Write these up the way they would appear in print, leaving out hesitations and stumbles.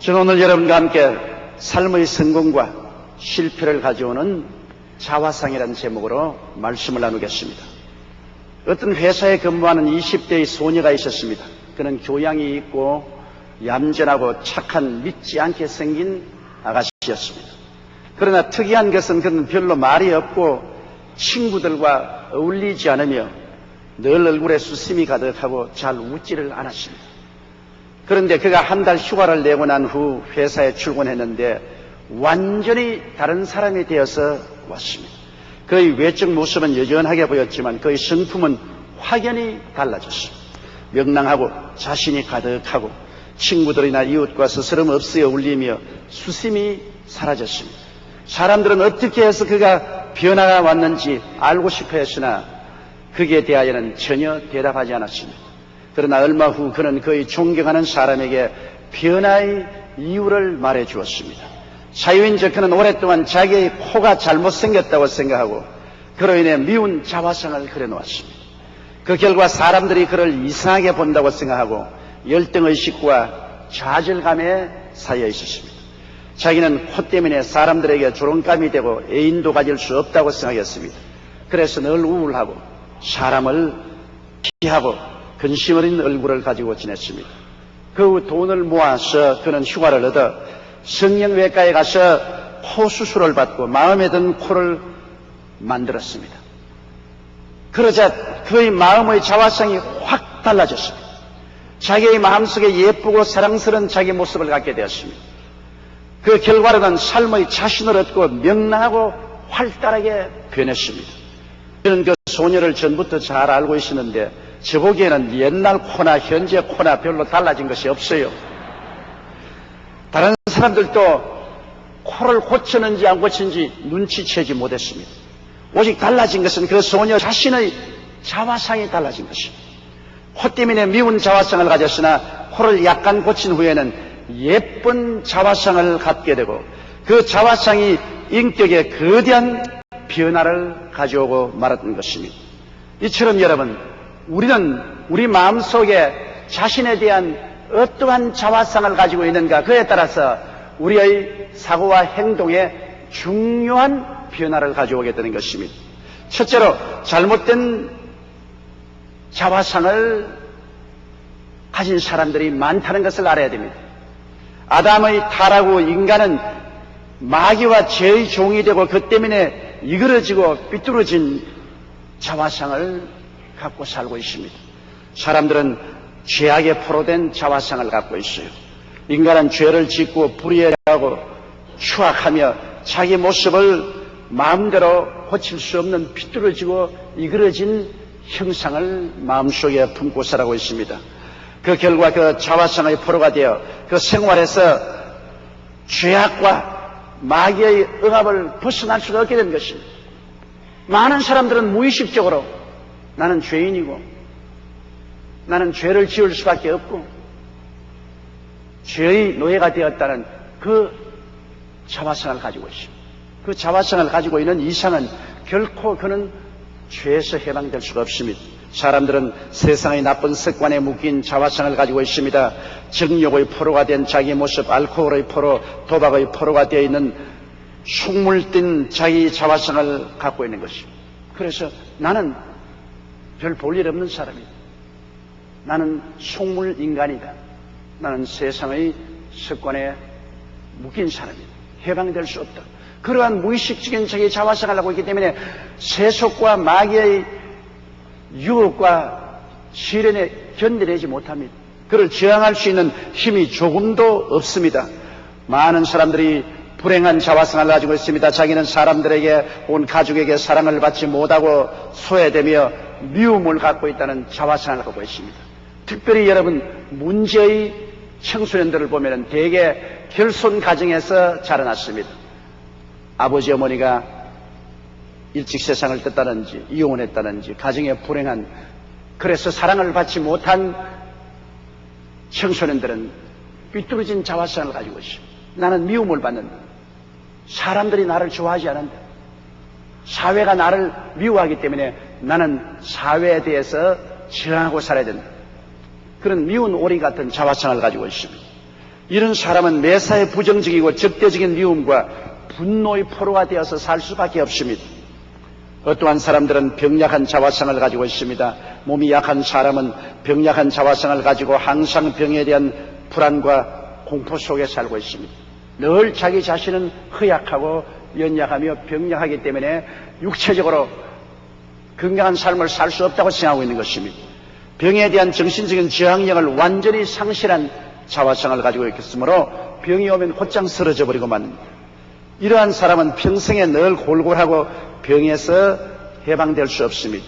저는 오늘 여러분과 함께 삶의 성공과 실패를 가져오는 자화상이라는 제목으로 말씀을 나누겠습니다. 어떤 회사에 근무하는 20대의 소녀가 있었습니다. 그는 교양이 있고 얌전하고 착한 믿지 않게 생긴 아가씨였습니다. 그러나 특이한 것은 그는 별로 말이 없고 친구들과 어울리지 않으며 늘 얼굴에 수심이 가득하고 잘 웃지를 않았습니다. 그런데 그가 한 달 휴가를 내고 난 후 회사에 출근했는데 완전히 다른 사람이 되어서 왔습니다. 그의 외적 모습은 여전하게 보였지만 그의 성품은 확연히 달라졌습니다. 명랑하고 자신이 가득하고 친구들이나 이웃과 스스럼 없이 어울리며 수심이 사라졌습니다. 사람들은 어떻게 해서 그가 변화가 왔는지 알고 싶어 했으나 그에 대하여는 전혀 대답하지 않았습니다. 그러나 얼마 후 그는 그의 존경하는 사람에게 변화의 이유를 말해 주었습니다. 사유인즉 그는 오랫동안 자기의 코가 잘못생겼다고 생각하고 그로 인해 미운 자화상을 그려놓았습니다. 그 결과 사람들이 그를 이상하게 본다고 생각하고 열등의식과 좌절감에 쌓여 있었습니다. 자기는 코 때문에 사람들에게 조롱감이 되고 애인도 가질 수 없다고 생각했습니다. 그래서 늘 우울하고 사람을 피하고 근심 어린 얼굴을 가지고 지냈습니다. 그 후 돈을 모아서 그는 휴가를 얻어 성형외과에 가서 코 수술을 받고 마음에 든 코를 만들었습니다. 그러자 그의 마음의 자화상이 확 달라졌습니다. 자기의 마음속에 예쁘고 사랑스러운 자기 모습을 갖게 되었습니다. 그 결과로는 삶의 자신을 얻고 명랑하고 활달하게 변했습니다. 저는 그 소녀를 전부터 잘 알고 있었는데 저 보기에는 옛날 코나 현재 코나 별로 달라진 것이 없어요. 다른 사람들도 코를 고쳤는지 안 고쳤는지 눈치채지 못했습니다. 오직 달라진 것은 그 소녀 자신의 자화상이 달라진 것입니다. 코 때문에 미운 자화상을 가졌으나 코를 약간 고친 후에는 예쁜 자화상을 갖게 되고 그 자화상이 인격에 거대한 변화를 가져오고 말았던 것입니다. 이처럼 여러분, 우리는 우리 마음속에 자신에 대한 어떠한 자화상을 가지고 있는가, 그에 따라서 우리의 사고와 행동에 중요한 변화를 가져오게 되는 것입니다. 첫째로 잘못된 자화상을 가진 사람들이 많다는 것을 알아야 됩니다. 아담의 타락 후 인간은 마귀와 죄의 종이 되고 그 때문에 이그러지고 삐뚤어진 자화상을 갖고 살고 있습니다. 사람들은 죄악에 포로된 자화상을 갖고 있어요. 인간은 죄를 짓고 불의하고 추악하며 자기 모습을 마음대로 고칠 수 없는 삐뚤어지고 이그러진 형상을 마음속에 품고 살아가고 있습니다. 그 결과 그 자화상의 포로가 되어 그 생활에서 죄악과 마귀의 억압을 벗어날 수가 없게 된 것입니다. 많은 사람들은 무의식적으로 나는 죄인이고 나는 죄를 지을 수밖에 없고 죄의 노예가 되었다는 그 자화상을 가지고 있습니다. 그 자화상을 가지고 있는 이상은 결코 그는 죄에서 해방될 수가 없습니다. 사람들은 세상의 나쁜 습관에 묶인 자화상을 가지고 있습니다. 정욕의 포로가 된 자기 모습, 알코올의 포로, 도박의 포로가 되어 있는 속물된 자기 자화상을 갖고 있는 것입니다. 그래서 나는 별 볼 일 없는 사람이다. 나는 속물 인간이다. 나는 세상의 습관에 묶인 사람이다. 해방될 수 없다. 그러한 무의식적인 자기의 자화상을 하고 있기 때문에 세속과 마귀의 유혹과 시련에 견뎌내지 못합니다. 그를 저항할 수 있는 힘이 조금도 없습니다. 많은 사람들이 불행한 자화상을 가지고 있습니다. 자기는 사람들에게, 온 가족에게 사랑을 받지 못하고 소외되며 미움을 갖고 있다는 자화상을 갖고 있습니다. 특별히 여러분, 문제의 청소년들을 보면 대개 결손 가정에서 자라났습니다. 아버지 어머니가 일찍 세상을 떴다든지 이혼했다든지 가정에 불행한, 그래서 사랑을 받지 못한 청소년들은 삐뚤어진 자화상을 가지고 있습니다. 나는 미움을 받는다. 사람들이 나를 좋아하지 않는다. 사회가 나를 미워하기 때문에 나는 사회에 대해서 저항하고 살아야 된다. 그런 미운 오리 같은 자화상을 가지고 있습니다. 이런 사람은 매사에 부정적이고 적대적인 미움과 분노의 포로가 되어서 살 수밖에 없습니다. 어떠한 사람들은 병약한 자화상을 가지고 있습니다. 몸이 약한 사람은 병약한 자화상을 가지고 항상 병에 대한 불안과 공포 속에 살고 있습니다. 늘 자기 자신은 허약하고 연약하며 병약하기 때문에 육체적으로 건강한 삶을 살 수 없다고 생각하고 있는 것입니다. 병에 대한 정신적인 저항력을 완전히 상실한 자화상을 가지고 있겠으므로 병이 오면 곧장 쓰러져 버리고 맙니다. 이러한 사람은 평생에 늘 골골하고 병에서 해방될 수 없습니다.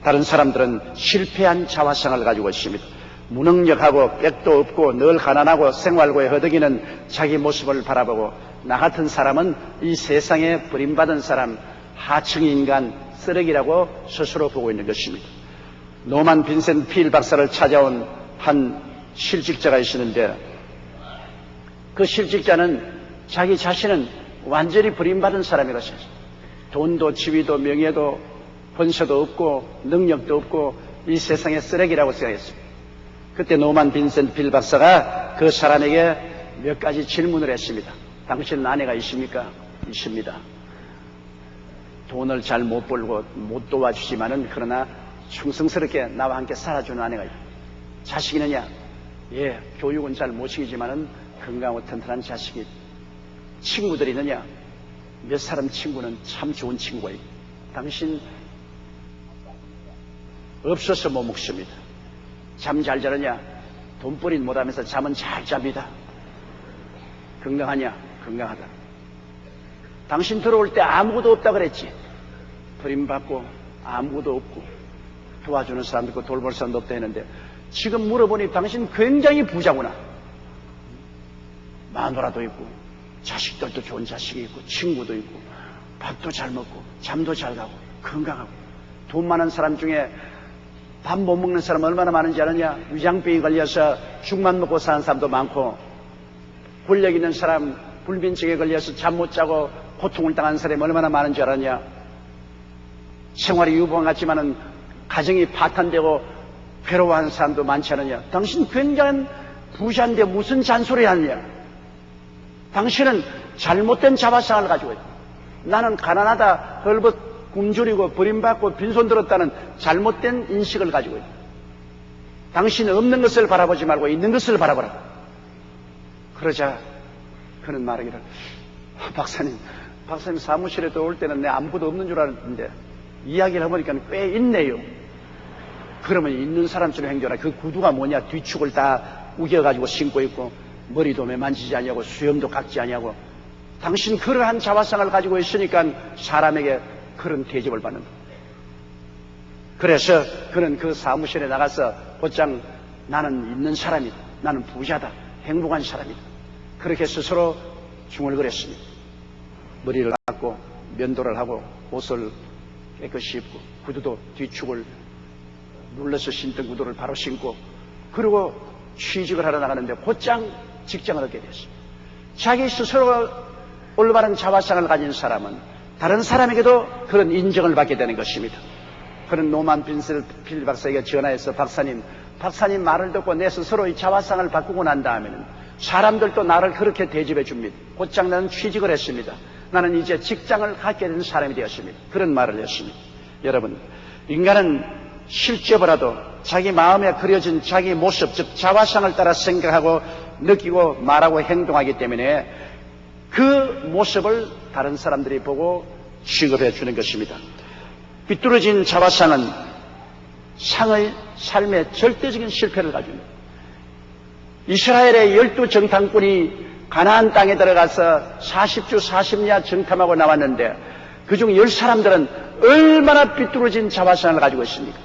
다른 사람들은 실패한 자화상을 가지고 있습니다. 무능력하고 빽도 없고 늘 가난하고 생활고에 허덕이는 자기 모습을 바라보고 나 같은 사람은 이 세상에 버림받은 사람, 하층 인간, 쓰레기라고 스스로 보고 있는 것입니다. 노만 빈센트 필 박사를 찾아온 한 실직자가 있었는데 그 실직자는 자기 자신은 완전히 버림받은 사람이라고 했습니다. 돈도 지위도 명예도 권세도 없고 능력도 없고 이 세상의 쓰레기라고 생각했습니다. 그때 노만 빈센트 필 박사가 그 사람에게 몇 가지 질문을 했습니다. 당신은 아내가 있습니까? 있습니다. 돈을 잘 못 벌고 못 도와주지만은 그러나 충성스럽게 나와 함께 살아주는 아내가 있다. 자식이 있느냐? 예, 교육은 잘 못 시키지만은 건강하고 튼튼한 자식이 있다. 친구들이 있느냐? 몇 사람 친구는 참 좋은 친구가 있다. 당신 없어서 못 먹습니다. 잠 잘 자느냐? 돈벌이 못하면서 잠은 잘 잡니다. 건강하냐? 건강하다. 당신 들어올 때 아무것도 없다 그랬지. 버림받고 아무것도 없고 도와주는 사람도 있고 돌볼 사람도 없다 했는데 지금 물어보니 당신 굉장히 부자구나. 마누라도 있고 자식들도 좋은 자식이 있고 친구도 있고 밥도 잘 먹고 잠도 잘 가고 건강하고 돈 많은 사람 중에 밥 못 먹는 사람 얼마나 많은지 아느냐? 위장병이 걸려서 죽만 먹고 사는 사람도 많고 권력 있는 사람 불면증에 걸려서 잠 못 자고 고통을 당하는 사람이 얼마나 많은지 알았냐? 생활이 유보한 같지만은 가정이 파탄되고 괴로워하는 사람도 많지 않느냐? 당신 굉장한 부자인데 무슨 잔소리 하느냐? 당신은 잘못된 자화상을 가지고 있다. 나는 가난하다, 헐벗 굶주리고 버림받고 빈손 들었다는 잘못된 인식을 가지고 있다. 당신은 없는 것을 바라보지 말고 있는 것을 바라보라. 그러자 그는 말하기를 박사님 사무실에 들어올 때는 내 아무것도 없는 줄 알았는데 이야기를 해보니까 꽤 있네요. 그러면 있는 사람처럼 행동하라. 그 구두가 뭐냐? 뒤축을 다 우겨가지고 신고 있고 머리도 매만지지 아니하고 수염도 깎지 아니하고 당신 그러한 자화상을 가지고 있으니까 사람에게 그런 대접을 받는다. 그래서 그는 그 사무실에 나가서 곧장 나는 있는 사람이다. 나는 부자다. 행복한 사람이다. 그렇게 스스로 중얼거렸습니다. 머리를 깎고 면도를 하고 옷을 깨끗이 입고 구두도 뒤축을 눌러서 신던 구두를 바로 신고 그리고 취직을 하러 나가는데 곧장 직장을 얻게 됐습니다. 자기 스스로 올바른 자화상을 가진 사람은 다른 사람에게도 그런 인정을 받게 되는 것입니다. 그런 노만 빈센트 필 박사에게 전화해서 박사님 말을 듣고 내 스스로 이 자화상을 바꾸고 난 다음에는 사람들도 나를 그렇게 대접해 줍니다. 곧장 나는 취직을 했습니다. 나는 이제 직장을 갖게 된 사람이 되었습니다. 그런 말을 했습니다. 여러분, 인간은 실제보다도 자기 마음에 그려진 자기 모습, 즉 자화상을 따라 생각하고 느끼고 말하고 행동하기 때문에 그 모습을 다른 사람들이 보고 취급해 주는 것입니다. 삐뚤어진 자화상은 상의 삶의 절대적인 실패를 가지고 있습니다. 이스라엘의 12정탐꾼이 가나안 땅에 들어가서 40주 40야 정탐하고 나왔는데 그중 10사람들은 얼마나 삐뚤어진 자화상을 가지고 있습니까?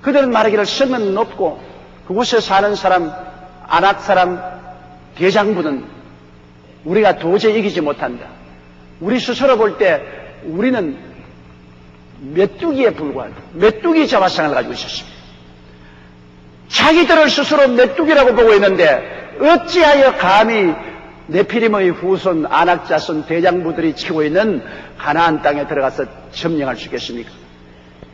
그들은 말하기를 성은 높고 그곳에 사는 사람, 아낙 사람, 대장부는 우리가 도저히 이기지 못한다. 우리 스스로 볼 때 우리는 메뚜기에 불과하다. 메뚜기 자화상을 가지고 있었습니다. 자기들을 스스로 메뚜기라고 보고 있는데 어찌하여 감히 네피림의 후손 아낙 자손 대장부들이 치고 있는 가나안 땅에 들어가서 점령할 수 있겠습니까?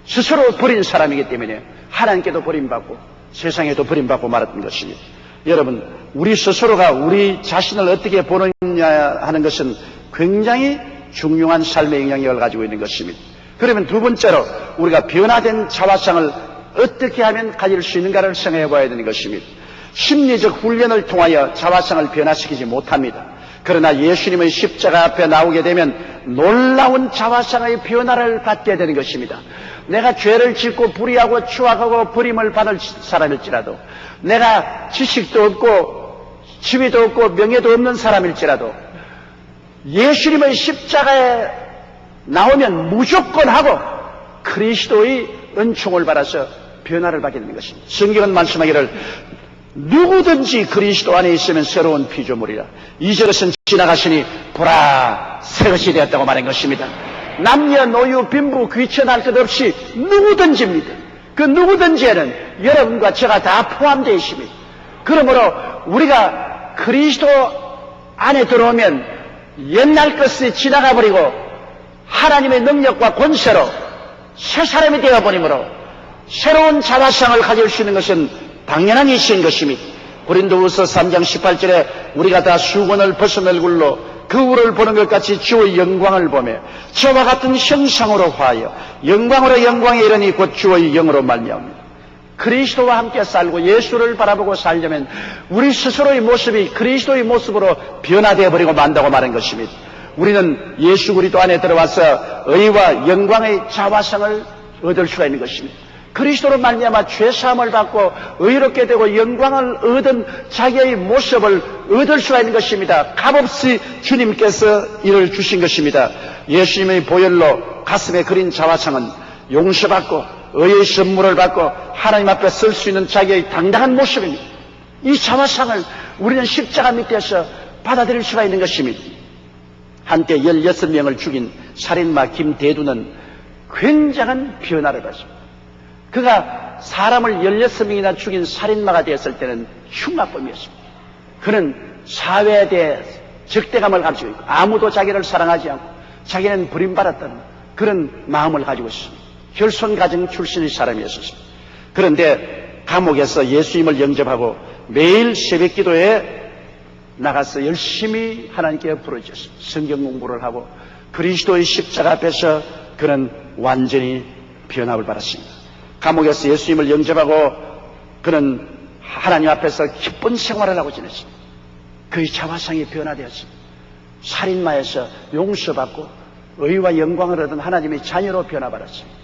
스스로 버린 사람이기 때문에 하나님께도 버림받고 세상에도 버림받고 말았던 것입니다. 여러분, 우리 스스로가 우리 자신을 어떻게 보느냐 하는 것은 굉장히 중요한 삶의 영향력을 가지고 있는 것입니다. 그러면 두 번째로 우리가 변화된 자화상을 어떻게 하면 가질 수 있는가를 생각해 봐야 되는 것입니다. 심리적 훈련을 통하여 자화상을 변화시키지 못합니다. 그러나 예수님의 십자가 앞에 나오게 되면 놀라운 자화상의 변화를 갖게 되는 것입니다. 내가 죄를 짓고 불의하고 추악하고 버림을 받을 사람일지라도, 내가 지식도 없고 지위도 없고 명예도 없는 사람일지라도 예수님의 십자가에 나오면 무조건 하고 그리스도의 은총을 받아서 변화를 받게 되는 것입니다. 성경은 말씀하기를 누구든지 그리스도 안에 있으면 새로운 피조물이라. 이제것은 지나가시니 보라 새것이 되었다고 말한 것입니다. 남녀 노유 빈부 귀천할 것 없이 누구든지입니다. 그 누구든지에는 여러분과 제가 다 포함되어 있습니다. 그러므로 우리가 그리스도 안에 들어오면 옛날 것이 지나가 버리고 하나님의 능력과 권세로 새 사람이 되어버리므로 새로운 자화상을 가질 수 있는 것은 당연한 일인 것입니다. 고린도후서 3장 18절에 우리가 다 수건을 벗은 얼굴로 거울을 보는 것 같이 주의 영광을 보며 저와 같은 형상으로 화하여 영광으로 영광에 이르니 곧 주의 영으로 말미암습니다. 그리스도와 함께 살고 예수를 바라보고 살려면 우리 스스로의 모습이 그리스도의 모습으로 변화되어 버리고 만다고 말한 것입니다. 우리는 예수 그리스도 안에 들어와서 의와 영광의 자화상을 얻을 수가 있는 것입니다. 그리스도로 말미암아 죄사함을 받고 의롭게 되고 영광을 얻은 자기의 모습을 얻을 수가 있는 것입니다. 값없이 주님께서 이를 주신 것입니다. 예수님의 보혈로 가슴에 그린 자화상은 용서받고 의의 선물을 받고 하나님 앞에 설 수 있는 자기의 당당한 모습입니다. 이 자화상을 우리는 십자가 밑에서 받아들일 수가 있는 것입니다. 한때 16명을 죽인 살인마 김대두는 굉장한 변화를 받습니다. 그가 사람을 16명이나 죽인 살인마가 되었을 때는 흉악범이었습니다. 그는 사회에 대해 적대감을 가지고 있고 아무도 자기를 사랑하지 않고 자기는 버림받았다는 그런 마음을 가지고 있습니다. 혈손가정 출신의 사람이었습니다. 그런데 감옥에서 예수님을 영접하고 매일 새벽기도에 나가서 열심히 하나님께 부르짖었습니다. 성경 공부를 하고 그리스도의 십자가 앞에서 그는 완전히 변화를 받았습니다. 감옥에서 예수님을 영접하고 그는 하나님 앞에서 기쁜 생활을 하고 지냈습니다. 그의 자화상이 변화되었습니다. 살인마에서 용서받고 의와 영광을 얻은 하나님의 자녀로 변화받았습니다.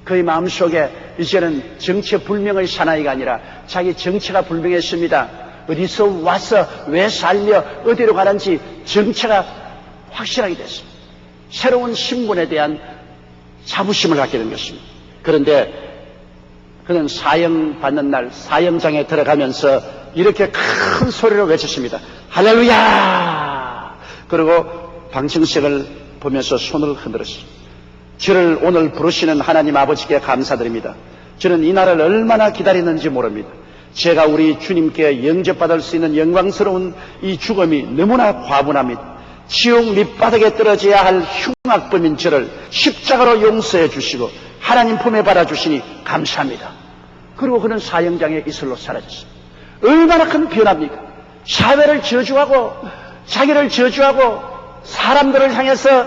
그의 마음속에 이제는 정체불명의 사나이가 아니라 자기 정체가 불명했습니다. 어디서 와서 왜 살며 어디로 가는지 정체가 확실하게 됐습니다. 새로운 신분에 대한 자부심을 갖게 된 것입니다. 그런데 그는 사형받는 날 사형장에 들어가면서 이렇게 큰 소리로 외쳤습니다. 할렐루야! 그리고 방청석을 보면서 손을 흔들었습니다. 저를 오늘 부르시는 하나님 아버지께 감사드립니다. 저는 이 날을 얼마나 기다리는지 모릅니다. 제가 우리 주님께 영접받을 수 있는 영광스러운 이 죽음이 너무나 과분합니다. 지옥 밑바닥에 떨어져야 할 흉악범인 저를 십자가로 용서해 주시고 하나님 품에 받아주시니 감사합니다. 그리고 그는 사형장에 이슬로 사라졌습니다. 얼마나 큰 변화입니까? 사회를 저주하고 자기를 저주하고 사람들을 향해서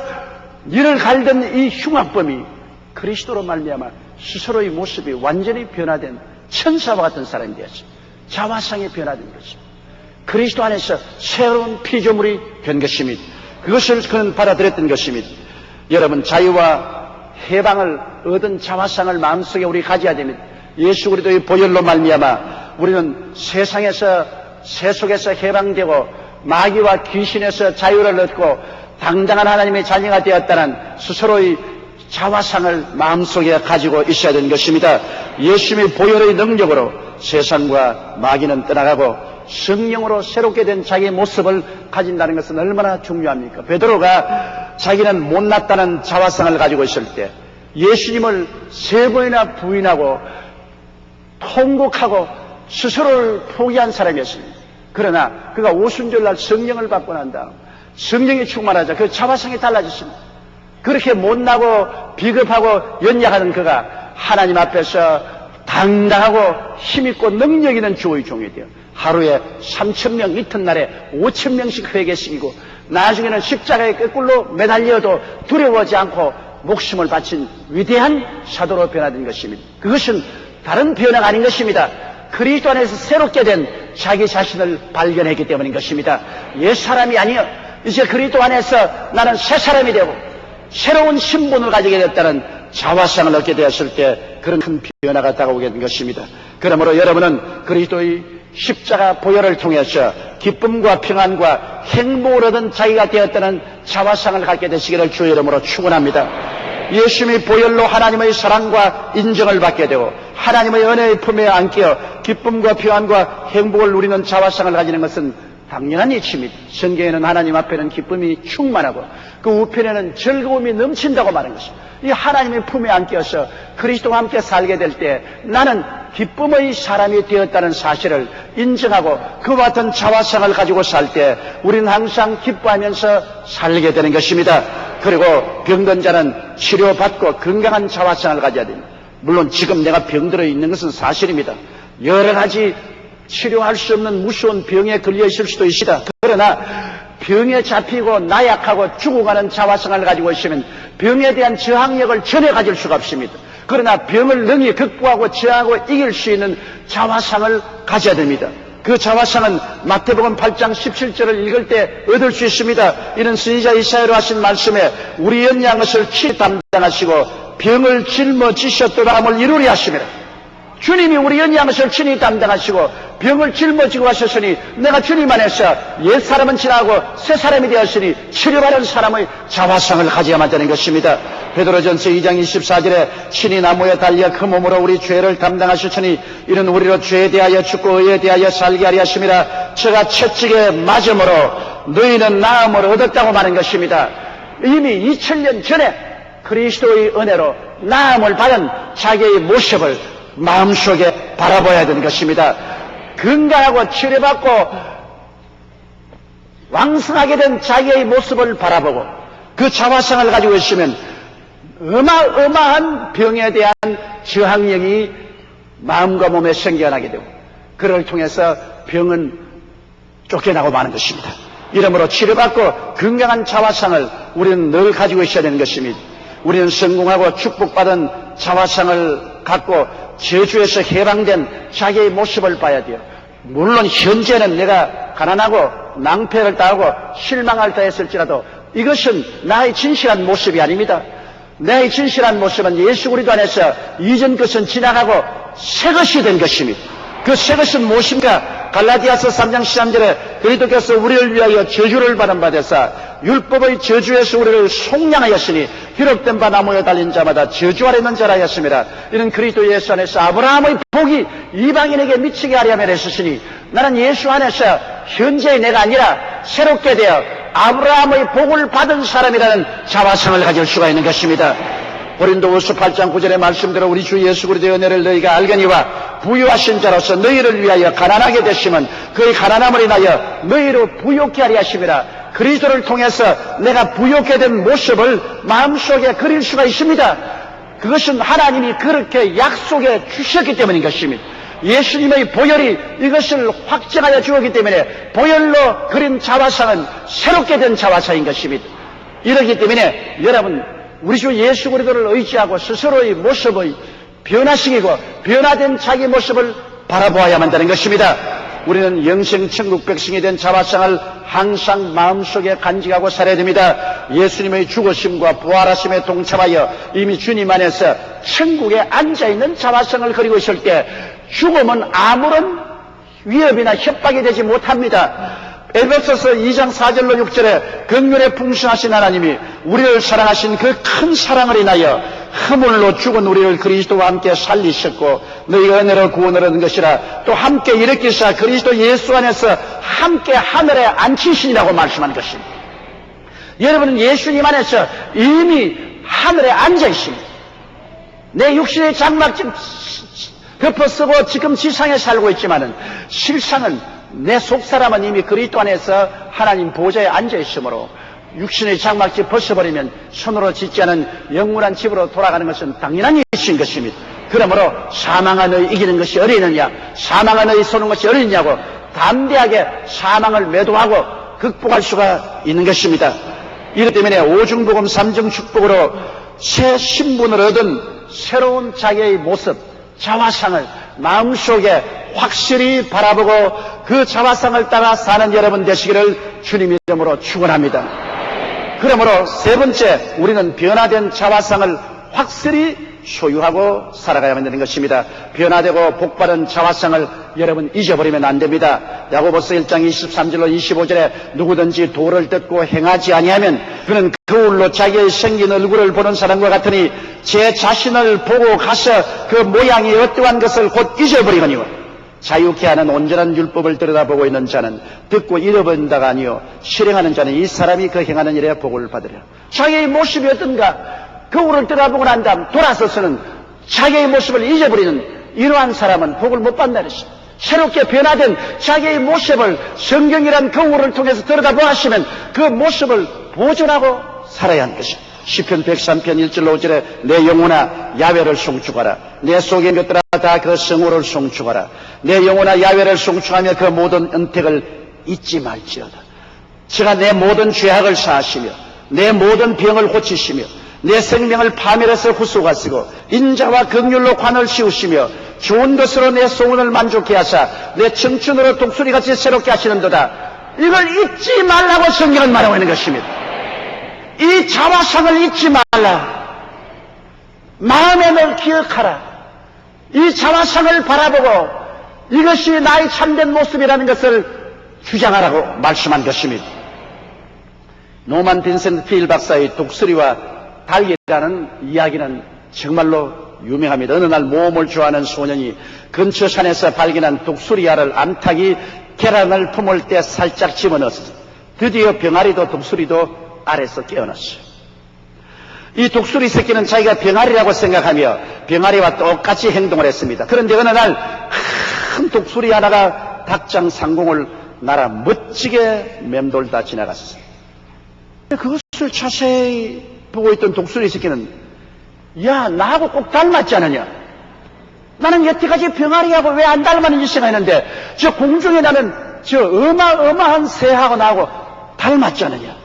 이를 갈던 이 흉악범이 그리스도로 말미암아 스스로의 모습이 완전히 변화된 천사와 같은 사람이 되었습니다. 자화상이 변화된 것입니다. 그리스도 안에서 새로운 피조물이 된 것입니다. 그것을 그는 받아들였던 것입니다. 여러분, 자유와 해방을 얻은 자화상을 마음속에 우리 가져야 됩니다. 예수 그리스도의 보혈로 말미암아 우리는 세상에서 세속에서 해방되고 마귀와 귀신에서 자유를 얻고 당당한 하나님의 자녀가 되었다는 스스로의 자화상을 마음속에 가지고 있어야 되는 것입니다. 예수님의 보혈의 능력으로 세상과 마귀는 떠나가고 성령으로 새롭게 된 자기의 모습을 가진다는 것은 얼마나 중요합니까? 베드로가 자기는 못났다는 자화상을 가지고 있을 때 예수님을 3번이나 부인하고 통곡하고 스스로를 포기한 사람이었습니다. 그러나 그가 오순절날 성령을 받고 난 다음 성령이 충만하자 그 자화상이 달라졌습니다. 그렇게 못나고 비겁하고 연약하는 그가 하나님 앞에서 당당하고 힘있고 능력 있는 주의 종이 되어 하루에 3,000명, 이튿날에 5,000명씩 회개시키고 나중에는 십자가의 꾀꿀로 매달려도 두려워하지 않고 목숨을 바친 위대한 사도로 변화된 것입니다. 그것은 다른 변화가 아닌 것입니다. 그리스도 안에서 새롭게 된 자기 자신을 발견했기 때문인 것입니다. 옛 사람이 아니요, 이제 그리스도 안에서 나는 새 사람이 되고 새로운 신분을 가지게 됐다는 자화상을 얻게 되었을 때 그런 큰 변화가 다가오게 된 것입니다. 그러므로 여러분은 그리스도의 십자가 보혈을 통해서 기쁨과 평안과 행복을 얻은 자기가 되었다는 자화상을 갖게 되시기를 주의 이름으로 축원합니다. 예수님의 보혈로 하나님의 사랑과 인정을 받게 되고 하나님의 은혜의 품에 안겨 기쁨과 평안과 행복을 누리는 자화상을 가지는 것은 당연한 이치입니다. 성경에는 하나님 앞에는 기쁨이 충만하고 그 우편에는 즐거움이 넘친다고 말한 것입니다. 이 하나님의 품에 안겨서 그리스도와 함께 살게 될 때 나는 기쁨의 사람이 되었다는 사실을 인정하고 그와 같은 자화상을 가지고 살 때 우리는 항상 기뻐하면서 살게 되는 것입니다. 그리고 병든 자는 치료받고 건강한 자화상을 가져야 됩니다. 물론 지금 내가 병들어 있는 것은 사실입니다. 여러 가지 치료할 수 없는 무서운 병에 걸려 있을 수도 있습니다. 그러나 병에 잡히고 나약하고 죽어가는 자화상을 가지고 있으면 병에 대한 저항력을 전혀 가질 수가 없습니다. 그러나 병을 능히 극복하고 저항하고 이길 수 있는 자화상을 가져야 됩니다. 그 자화상은 마태복음 8장 17절을 읽을 때 얻을 수 있습니다. 이는 선지자 이사야로 하신 말씀에 우리 연약한 것을 친히 담당하시고 병을 짊어지셨도다함을 이루리 하시며, 주님이 우리 연약한 것을 친히 담당하시고 병을 짊어지고 하셨으니 내가 주님 안에서 옛 사람은 지나고 새 사람이 되었으니 치료받은 사람의 자화상을 가져야만 되는 것입니다. 베드로전서 2장 24절에 친히 나무에 달려 그 몸으로 우리 죄를 담당하셨으니 이는 우리로 죄에 대하여 죽고 의에 대하여 살게 하리 하심이라. 저가 채찍에 맞음으로 너희는 나음을 얻었다고 말한 것입니다. 이미 2000년 전에 그리스도의 은혜로 나음을 받은 자기의 모습을 마음속에 바라봐야 되는 것입니다. 건강하고 치료받고 왕성하게 된 자기의 모습을 바라보고 그 자화상을 가지고 있으면 어마어마한 병에 대한 저항력이 마음과 몸에 생겨나게 되고 그를 통해서 병은 쫓겨나고 마는 것입니다. 이러므로 치료받고 건강한 자화상을 우리는 늘 가지고 있어야 되는 것입니다. 우리는 성공하고 축복받은 자화상을 갖고 저주에서 해방된 자기의 모습을 봐야 돼요. 물론 현재는 내가 가난하고 낭패를 당하고 실망을 당했을지라도 이것은 나의 진실한 모습이 아닙니다. 나의 진실한 모습은 예수 그리스도 안에서 이전 것은 지나가고 새 것이 된 것입니다. 그 새 것은 무엇인가? 갈라디아서 3장 13절에 그리스도께서 우리를 위하여 저주를 받은 바 되사 율법의 저주에서 우리를 속량하였으니 기록된 바 나무에 달린 자마다 저주 아래 있는 자라 하였습니다. 이는 그리스도 예수 안에서 아브라함의 복이 이방인에게 미치게 하려 함에 했으니 나는 예수 안에서 현재의 내가 아니라 새롭게 되어 아브라함의 복을 받은 사람이라는 자화상을 가질 수가 있는 것입니다. 고린도후서 8장 9절의 말씀대로 우리 주 예수 그리스도의 은혜를 너희가 알거니와 부유하신 자로서 너희를 위하여 가난하게 되시면 그의 가난함을 인하여 너희로 부욕케 하리 하심이라. 그리스도를 통해서 내가 부욕케 된 모습을 마음속에 그릴 수가 있습니다. 그것은 하나님이 그렇게 약속해 주셨기 때문인 것입니다. 예수님의 보혈이 이것을 확증하여 주었기 때문에 보혈로 그린 자화상은 새롭게 된 자화상인 것입니다. 이렇기 때문에 여러분, 우리 주 예수 그리스도를 의지하고 스스로의 모습의 변화시키고 변화된 자기 모습을 바라보아야만 되는 것입니다. 우리는 영생 천국 백성이 된 자화상을 항상 마음속에 간직하고 살아야 됩니다. 예수님의 죽으심과 부활하심에 동참하여 이미 주님 안에서 천국에 앉아있는 자화상을 그리고 있을 때 죽음은 아무런 위협이나 협박이 되지 못합니다. 에베소서 2장 4절로 6절에 긍휼에 풍성하신 하나님이 우리를 사랑하신 그 큰 사랑을 인하여 허물로 죽은 우리를 그리스도와 함께 살리셨고 너희가 은혜로 구원을 얻은 것이라. 또 함께 일으키사 그리스도 예수 안에서 함께 하늘에 앉히시니라고 말씀한 것입니다. 여러분은 예수님 안에서 이미 하늘에 앉아 있습니다. 내 육신의 장막집 덮어쓰고 지금 지상에 살고 있지만은 실상은 내 속사람은 이미 그리스도 안에서 하나님 보좌에 앉아 있으므로 육신의 장막집 벗어버리면 손으로 짓지 않은 영원한 집으로 돌아가는 것은 당연한 일인 것입니다. 그러므로 사망한 너희 이기는 것이 어리느냐, 사망한 너희 쏘는 것이 어리느냐고 담대하게 사망을 매도하고 극복할 수가 있는 것입니다. 이것 때문에 오중복음 삼중축복으로 새 신분을 얻은 새로운 자기의 모습, 자화상을 마음속에 확실히 바라보고 그 자화상을 따라 사는 여러분 되시기를 주님 이름으로 축원합니다. 그러므로 세 번째, 우리는 변화된 자화상을 확실히 소유하고 살아가야 한다는 것입니다. 변화되고 복받은 자화상을 여러분 잊어버리면 안 됩니다. 야고보서 1장 23절로 25절에 누구든지 도를 듣고 행하지 아니하면 그는 거울로 자기의 생긴 얼굴을 보는 사람과 같으니 제 자신을 보고 가서 그 모양이 어떠한 것을 곧 잊어버리거니와 자유케 하는 온전한 율법을 들여다보고 있는 자는 듣고 잃어버린다가 아니요 실행하는 자는 이 사람이 그 행하는 일에 복을 받으리라. 자기의 모습이 어떤가 거울을 들여다보고 난 다음 돌아서서는 자기의 모습을 잊어버리는 이러한 사람은 복을 못 받는다 그랬습니다. 새롭게 변화된 자기의 모습을 성경이란 거울을 통해서 들여다보시면 그 모습을 보존하고 살아야 하는 것입니다. 시편 103편 1절로 5절에 내 영혼아 야훼를 송축하라. 내 속에 것들아 다 그 성호를 송축하라. 내 영혼아 야훼를 송축하며 그 모든 은택을 잊지 말지어다. 제가 내 모든 죄악을 사하시며 내 모든 병을 고치시며 내 생명을 파멸해서 후소하시고 인자와 긍휼로 관을 씌우시며 좋은 것으로 내 소원을 만족케 하사 내 청춘으로 독수리같이 새롭게 하시는도다. 이걸 잊지 말라고 성경은 말하고 있는 것입니다. 이 자화상을 잊지 말라. 마음에 늘 기억하라. 이 자화상을 바라보고 이것이 나의 참된 모습이라는 것을 주장하라고 말씀한 것입니다. 노만 빈센트 필 박사의 독수리와 달기라는 이야기는 정말로 유명합니다. 어느 날 모험을 좋아하는 소년이 근처 산에서 발견한 독수리알을 암탉이 계란을 품을 때 살짝 집어넣었어요. 드디어 병아리도 독수리도 알에서 깨어났어요. 이 독수리 새끼는 자기가 병아리라고 생각하며 병아리와 똑같이 행동을 했습니다. 그런데 어느 날 큰 독수리 하나가 닭장 상공을 날아 멋지게 맴돌다 지나갔어요. 그것을 자세히 보고 있던 독수리 새끼는 야 나하고 꼭 닮았지 않느냐. 나는 여태까지 병아리하고 왜 안 닮았는지 생각했는데 저 공중에 나는 저 어마어마한 새하고 나하고 닮았지 않느냐.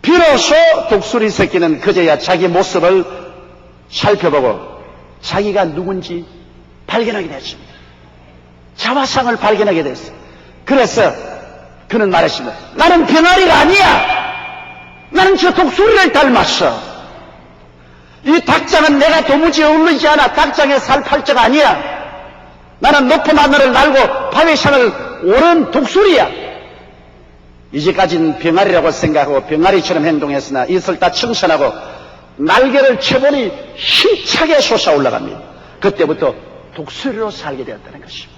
비로소 독수리 새끼는 그제야 자기 모습을 살펴보고 자기가 누군지 발견하게 됐습니다. 자화상을 발견하게 됐어요. 그래서 그는 말했습니다. 나는 병아리가 아니야. 나는 저 독수리를 닮았어. 이 닭장은 내가 도무지 어울리지 않아. 닭장에 살 팔자가 아니야. 나는 높은 하늘을 날고 바위산을 오른 독수리야. 이제까지는 병아리라고 생각하고 병아리처럼 행동했으나 이슬 다 청산하고 날개를 쳐보니 힘차게 솟아올라갑니다. 그때부터 독수리로 살게 되었다는 것입니다.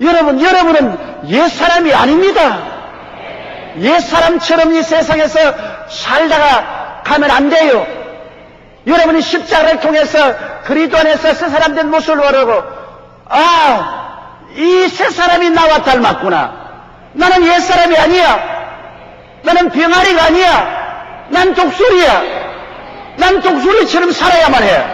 여러분은 옛사람이 아닙니다. 옛사람처럼 이 세상에서 살다가 가면 안 돼요. 여러분이 십자가를 통해서 그리스도 안에서 새 사람 된 모습을 바라고 이 새 사람이 나와 닮았구나. 나는 옛사람이 아니야. 나는 병아리가 아니야. 난 독수리야. 난 독수리처럼 살아야만 해.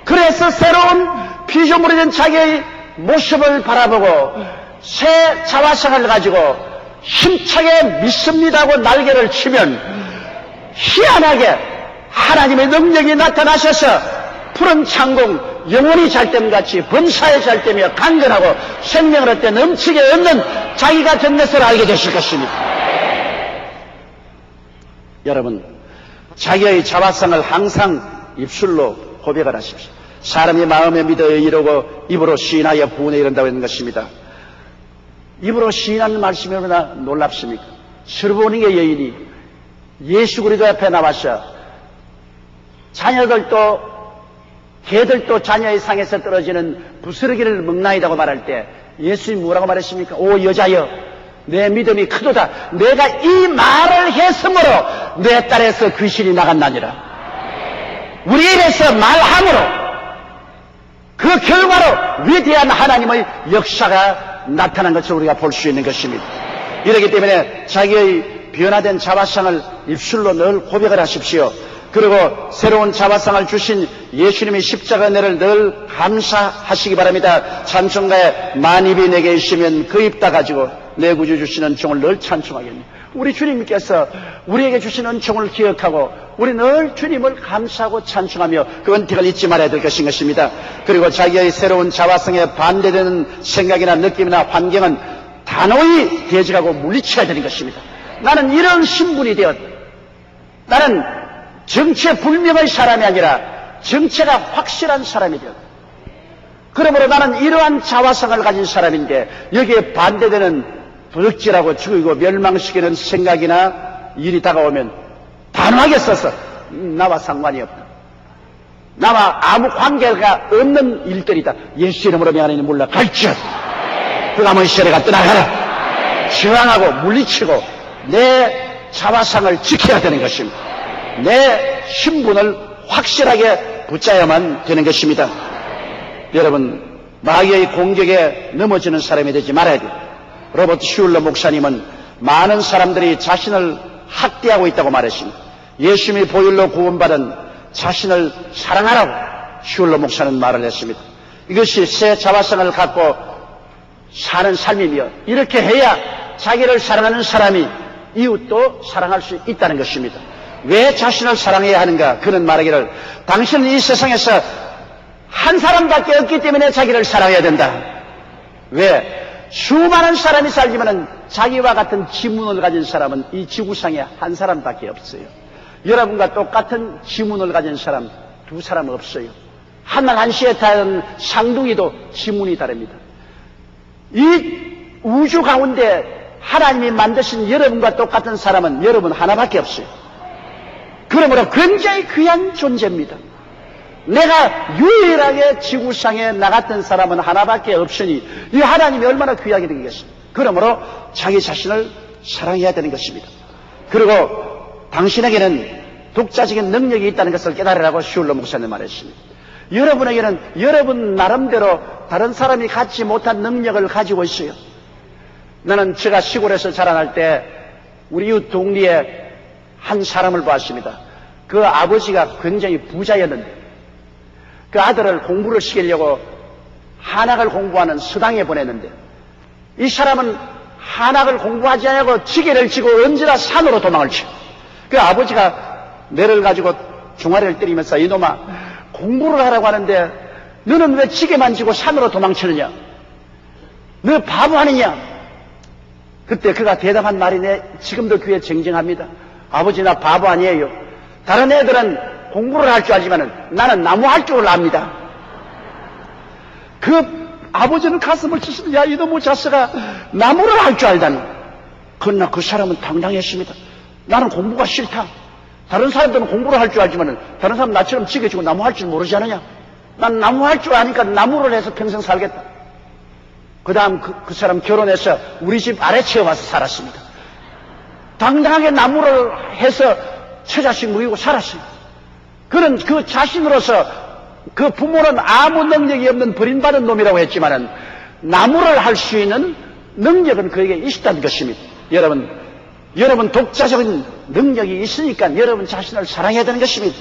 그래서 새로운 피조물이 된 자기의 모습을 바라보고 새 자화상을 가지고 힘차게 믿습니다고 날개를 치면 희한하게 하나님의 능력이 나타나셔서 푸른 창공 영원히 잘됨같이 범사에 잘되며 강건하고 생명을 얻되 넘치게 얻는 자기가 된 것을 알게 되실 것입니다. 여러분, 자기의 자화상을 항상 입술로 고백을 하십시오. 사람이 마음에 믿어 이르고 입으로 시인하여 부은에 이른다고 하는 것입니다. 입으로 시인하는 말씀이 얼마나 놀랍습니까? 스르보니게 여인이 예수 그리스도 앞에 나와서 자녀들도 개들도 자녀의 상에서 떨어지는 부스러기를 먹나이다고 말할 때 예수님이 뭐라고 말했습니까? 오 여자여 내 믿음이 크도다. 내가 이 말을 했으므로 내 딸에서 귀신이 나갔나니라. 우리 입에서 말함으로 그 결과로 위대한 하나님의 역사가 나타난 것을 우리가 볼 수 있는 것입니다. 이렇기 때문에 자기의 변화된 자화상을 입술로 늘 고백을 하십시오. 그리고 새로운 자화상을 주신 예수님의 십자가 은혜를 늘 감사하시기 바랍니다. 찬송가에 만입이 내게 있으면 그 입 다 가지고 내 구주 주시는 은총을 늘 찬송하겠네. 우리 주님께서 우리에게 주신 은총을 기억하고 우리 늘 주님을 감사하고 찬송하며 그 은택을 잊지 말아야 될 것입니다. 그리고 자기의 새로운 자화상에 반대되는 생각이나 느낌이나 환경은 단호히 대적하고 물리쳐야 되는 것입니다. 나는 이런 신분이 되었, 나는 정체 불명의 사람이 아니라 정체가 확실한 사람이 되었다. 그러므로 나는 이러한 자화상을 가진 사람인데 여기에 반대되는 부득질하고 죽이고 멸망시키는 생각이나 일이 다가오면 단호하게 써서 나와 상관이 없다. 나와 아무 관계가 없는 일들이다. 예수 이름으로 명하노니 물러갈지어다. 그 남은 시절에가 떠나가라. 저항하고 물리치고 내 자화상을 지켜야 되는 것입니다. 내 신분을 확실하게 붙잡아야만 되는 것입니다. 여러분, 마귀의 공격에 넘어지는 사람이 되지 말아야 돼요. 로버트 슐러 목사님은 많은 사람들이 자신을 학대하고 있다고 말했습니다. 예수님의 보혈로 구원받은 자신을 사랑하라고 슐러 목사는 말을 했습니다. 이것이 새 자화상을 갖고 사는 삶이며 이렇게 해야 자기를 사랑하는 사람이 이웃도 사랑할 수 있다는 것입니다. 왜 자신을 사랑해야 하는가? 그는 말하기를 당신은 이 세상에서 한 사람밖에 없기 때문에 자기를 사랑해야 된다. 왜? 수많은 사람이 살지만은 자기와 같은 지문을 가진 사람은 이 지구상에 한 사람밖에 없어요. 여러분과 똑같은 지문을 가진 사람 두 사람 없어요. 하늘 한시에 타는 상둥이도 지문이 다릅니다. 이 우주 가운데 하나님이 만드신 여러분과 똑같은 사람은 여러분 하나밖에 없어요. 그러므로 굉장히 귀한 존재입니다. 내가 유일하게 지구상에 나 같은 사람은 하나밖에 없으니 이 하나님이 얼마나 귀하게 되겠습니까? 그러므로 자기 자신을 사랑해야 되는 것입니다. 그리고 당신에게는 독자적인 능력이 있다는 것을 깨달으라고 슐러 목사님 말했습니다. 여러분에게는 여러분 나름대로 다른 사람이 갖지 못한 능력을 가지고 있어요. 나는 제가 시골에서 자라날 때 우리 이웃 동리에 한 사람을 봤습니다. 그 아버지가 굉장히 부자였는데 그 아들을 공부를 시키려고 한학을 공부하는 서당에 보냈는데 이 사람은 한학을 공부하지 않고 지게를 지고 언제나 산으로 도망을 쳐. 그 아버지가 뇌를 가지고 종아리를 때리면서 이놈아 공부를 하라고 하는데 너는 왜 지게만 지고 산으로 도망치느냐? 너 바보 아니냐? 그때 그가 대답한 말이 내 지금도 귀에 쟁쟁합니다. 아버지 나 바보 아니에요. 다른 애들은 공부를 할 줄 알지만은 나는 나무 할 줄 압니다. 그 아버지는 가슴을 치시면 야 이놈의 자식아 나무를 할 줄 알다니. 그러나 그 사람은 당당했습니다. 나는 공부가 싫다. 다른 사람들은 공부를 할 줄 알지만은 다른 사람 나처럼 지게지고 나무 할 줄 모르지 않느냐? 난 나무 할 줄 아니까 나무를 해서 평생 살겠다. 그 다음 그 사람 결혼해서 우리 집 아래채에 와서 살았습니다. 당당하게 나무를 해서 처자식 먹이고 살았어요. 그는 그 자신으로서 그 부모는 아무 능력이 없는 버림받은 놈이라고 했지만은 나무를 할 수 있는 능력은 그에게 있다는 것입니다. 여러분 독자적인 능력이 있으니까 여러분 자신을 사랑해야 되는 것입니다.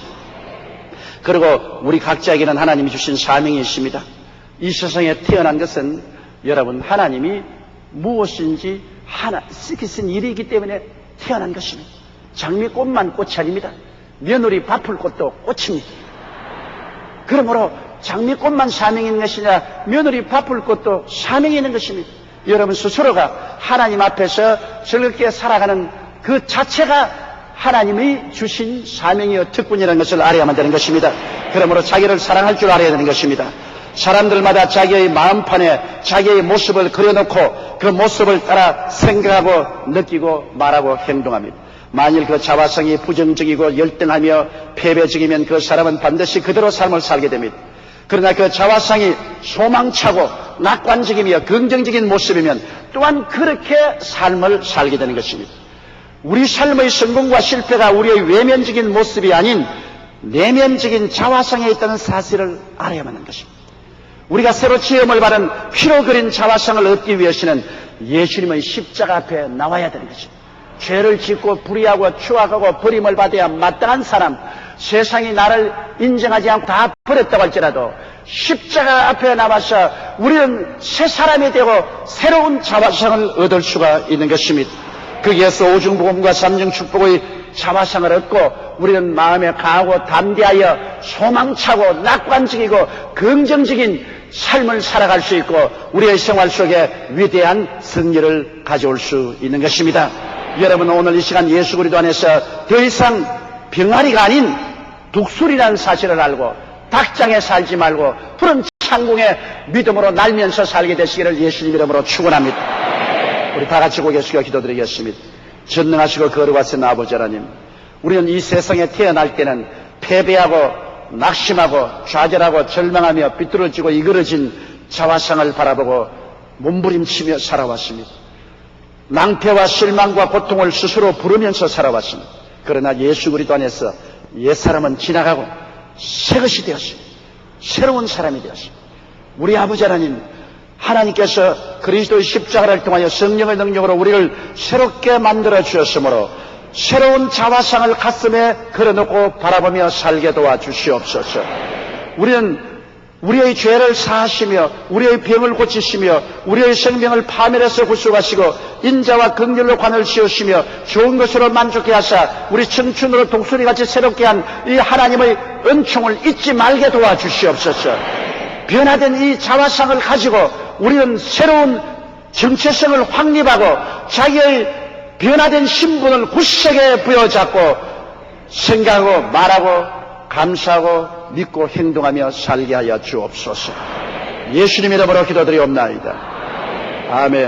그리고 우리 각자에게는 하나님이 주신 사명이 있습니다. 이 세상에 태어난 것은 여러분 하나님이 무엇인지 하나 시키신 일이기 때문에 태어난 것입니다. 장미꽃만 꽃이 아닙니다. 며느리 바쁠 꽃도 꽃입니다. 그러므로 장미꽃만 사명이 있는 것이 아니라 며느리 바쁠 꽃도 사명이 있는 것입니다. 여러분 스스로가 하나님 앞에서 즐겁게 살아가는 그 자체가 하나님이 주신 사명이요 특권이라는 것을 알아야만 되는 것입니다. 그러므로 자기를 사랑할 줄 알아야 되는 것입니다. 사람들마다 자기의 마음판에 자기의 모습을 그려놓고 그 모습을 따라 생각하고 느끼고 말하고 행동합니다. 만일 그 자화상이 부정적이고 열등하며 패배적이면 그 사람은 반드시 그대로 삶을 살게 됩니다. 그러나 그 자화상이 소망차고 낙관적이며 긍정적인 모습이면 또한 그렇게 삶을 살게 되는 것입니다. 우리 삶의 성공과 실패가 우리의 외면적인 모습이 아닌 내면적인 자화상에 있다는 사실을 알아야만 하는 것입니다. 우리가 새로 지음을 받은 피로 그린 자화상을 얻기 위해서는 예수님의 십자가 앞에 나와야 되는 것입니다. 죄를 짓고 불의하고 추악하고 버림을 받아야 마땅한 사람, 세상이 나를 인정하지 않고 다 버렸다고 할지라도 십자가 앞에 남아서 우리는 새 사람이 되고 새로운 자화상을 얻을 수가 있는 것입니다. 거기에서 오중복음과 삼중축복의 자화상을 얻고 우리는 마음에 강하고 담대하여 소망차고 낙관적이고 긍정적인 삶을 살아갈 수 있고 우리의 생활 속에 위대한 승리를 가져올 수 있는 것입니다. 여러분, 오늘 이 시간 예수 그리스도 안에서 더 이상 병아리가 아닌 독수리라는 사실을 알고 닭장에 살지 말고 푸른 창공에 믿음으로 날면서 살게 되시기를 예수님 이름으로 축원합니다. 우리 다 같이 고개 숙여 기도드리겠습니다. 전능하시고 거룩하신 아버지 하나님, 우리는 이 세상에 태어날 때는 패배하고 낙심하고 좌절하고 절망하며 비뚤어지고 이그러진 자화상을 바라보고 몸부림치며 살아왔습니다. 낭패와 실망과 고통을 스스로 부르면서 살아왔습니다. 그러나 예수 그리스도 안에서 옛사람은 지나가고 새것이 되었습니다. 새로운 사람이 되었습니다. 우리 아버지 하나님, 하나님께서 그리스도의 십자가를 통하여 성령의 능력으로 우리를 새롭게 만들어 주셨으므로 새로운 자화상을 가슴에 걸어놓고 바라보며 살게 도와주시옵소서. 우리는 우리의 죄를 사하시며 우리의 병을 고치시며 우리의 생명을 파멸해서 구속하시고 인자와 긍휼로 관을 씌우시며 좋은 것으로 만족해 하사 우리 청춘으로 독수리같이 새롭게 한 이 하나님의 은총을 잊지 말게 도와주시옵소서. 변화된 이 자화상을 가지고 우리는 새로운 정체성을 확립하고 자기의 변화된 신분을 굳세게 부여잡고 생각하고 말하고 감사하고 믿고 행동하며 살게 하여 주옵소서. 예수님 이름으로 기도드리옵나이다. 아멘.